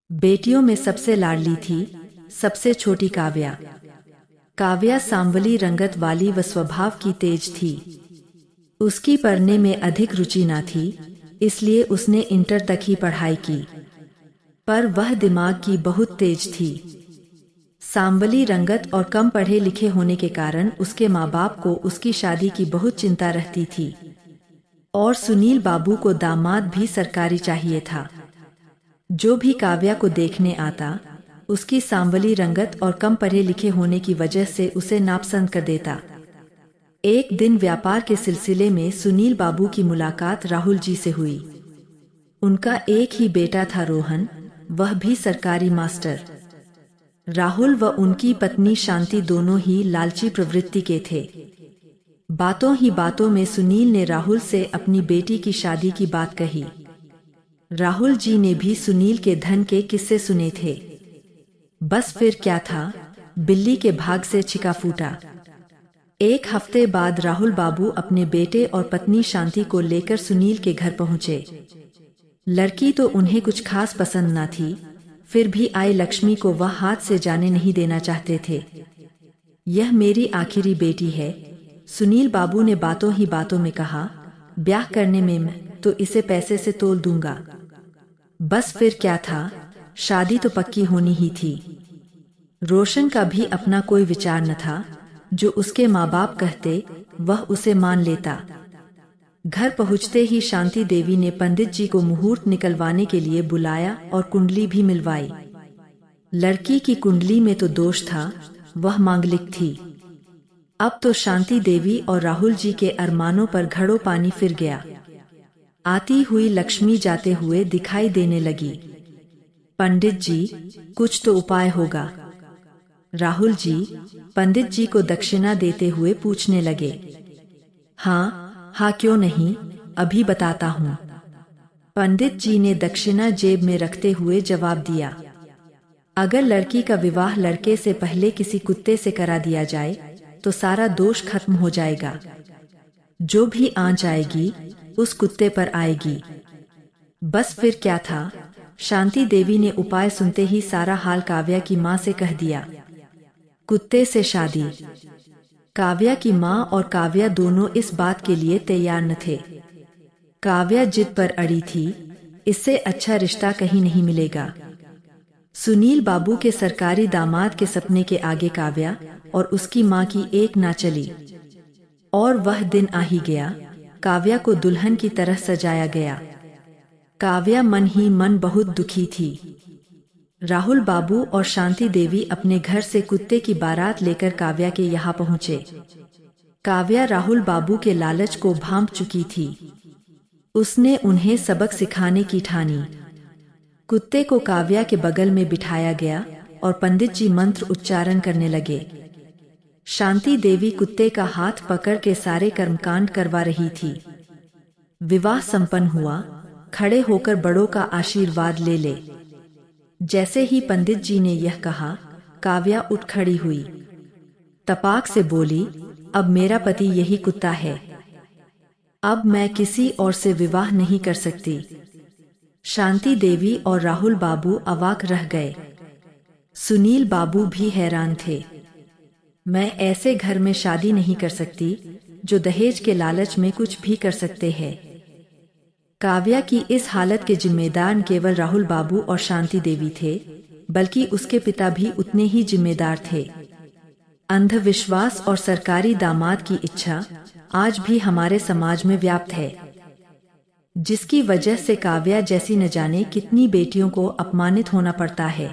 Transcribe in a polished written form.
बेटियों में सबसे लाडली थी सबसे छोटी काव्या। काव्या सांवली रंगत वाली व स्वभाव की तेज थी। उसकी पढ़ने में अधिक रुचि न थी, इसलिए उसने इंटर तक ही पढ़ाई की, पर वह दिमाग की बहुत तेज थी। सांवली रंगत और कम पढ़े लिखे होने के कारण उसके माँ बाप को उसकी शादी की बहुत चिंता रहती थी, और सुनील बाबू को दामाद भी सरकारी चाहिए था। जो भी काव्या को देखने आता, उसकी सांवली रंगत और कम पढ़े लिखे होने की वजह से उसे नापसंद कर देता। एक दिन व्यापार के सिलसिले में सुनील बाबू की मुलाकात राहुल जी से हुई। उनका एक ही बेटा था रोहन, वह भी सरकारी मास्टर। राहुल व उनकी पत्नी शांति दोनों ही लालची प्रवृत्ति के थे। बातों ही बातों में सुनील ने राहुल से अपनी बेटी की शादी की बात कही। राहुल जी ने भी सुनील के धन के किस्से सुने थे। बस फिर क्या था, बिल्ली के भाग से छिका फूटा। एक हफ्ते बाद राहुल बाबू अपने बेटे और पत्नी शांति को लेकर सुनील के घर पहुंचे। लड़की तो उन्हें कुछ खास पसंद न थी, फिर भी आई लक्ष्मी को वह हाथ से जाने नहीं देना चाहते थे। यह मेरी आखिरी बेटी है, सुनील बाबू ने बातों ही बातों में कहा। ब्याह करने में मैं तो इसे पैसे से तोल दूंगा। बस फिर क्या था, शादी तो पक्की होनी ही थी। रोशन का भी अपना कोई विचार न था, जो उसके माँ बाप कहते वह उसे मान लेता। घर पहुँचते ही शांति देवी ने पंडित जी को मुहूर्त निकलवाने के लिए बुलाया और कुंडली भी मिलवाई। लड़की की कुंडली में तो दोष था, वह मांगलिक थी। अब तो शांति देवी और राहुल जी के अरमानों पर घड़ों पानी फिर गया। आती हुई लक्ष्मी जाते हुए दिखाई देने लगी। पंडित जी, कुछ तो उपाय होगा। राहुल जी पंडित जी को दक्षिणा देते हुए पूछने लगे। हाँ हाँ, क्यों नहीं, अभी बताता हूँ। पंडित जी ने दक्षिणा जेब में रखते हुए जवाब दिया। अगर लड़की का विवाह लड़के से पहले किसी कुत्ते से करा दिया जाए तो सारा दोष खत्म हो जाएगा। जो भी आंच आएगी उस कुत्ते पर आएगी। बस फिर क्या था, शांति देवी ने उपाय सुनते ही सारा हाल काव्या की माँ से कह दिया। कुत्ते से शादी। काव्या की माँ और काव्या दोनों इस बात के लिए तैयार न थे। काव्या जिद पर अड़ी थी, इससे अच्छा रिश्ता कहीं नहीं मिलेगा। सुनील बाबू के सरकारी दामाद के सपने के आगे काव्या और उसकी माँ की एक ना चली। और वह दिन आ ही गया, काव्या को दुल्हन की तरह सजाया गया। काव्या मन ही मन बहुत दुखी थी। राहुल बाबू और शांति देवी अपने घर से कुत्ते की बारात लेकर काव्या के यहाँ पहुँचे। काव्या राहुल बाबू के लालच को भांप चुकी थी। उसने उन्हें सबक सिखाने की ठानी। कुत्ते को काव्या के बगल में बिठाया गया और पंडित जी मंत्र उच्चारण करने लगे। शांति देवी कुत्ते का हाथ पकड़ के सारे कर्मकांड करवा रही थी। विवाह संपन्न हुआ, खड़े होकर बड़ों का आशीर्वाद ले ले। जैसे ही पंडित जी ने यह कहा, काव्या उठ खड़ी हुई। तपाक से बोली, अब मेरा पति यही कुत्ता है। अब मैं किसी और से विवाह नहीं कर सकती। शांति देवी और राहुल बाबू अवाक रह गए। सुनील बाबू भी हैरान थे। मैं ऐसे घर में शादी नहीं कर सकती, जो दहेज के लालच में कुछ भी कर सकते हैं। काव्या की इस हालत के जिम्मेदार केवल राहुल बाबू और शांति देवी थे, बल्कि उसके पिता भी उतने ही जिम्मेदार थे। अंधविश्वास और सरकारी दामाद की इच्छा आज भी हमारे समाज में व्याप्त है, जिसकी वजह से काव्या जैसी न जाने कितनी बेटियों को अपमानित होना पड़ता है।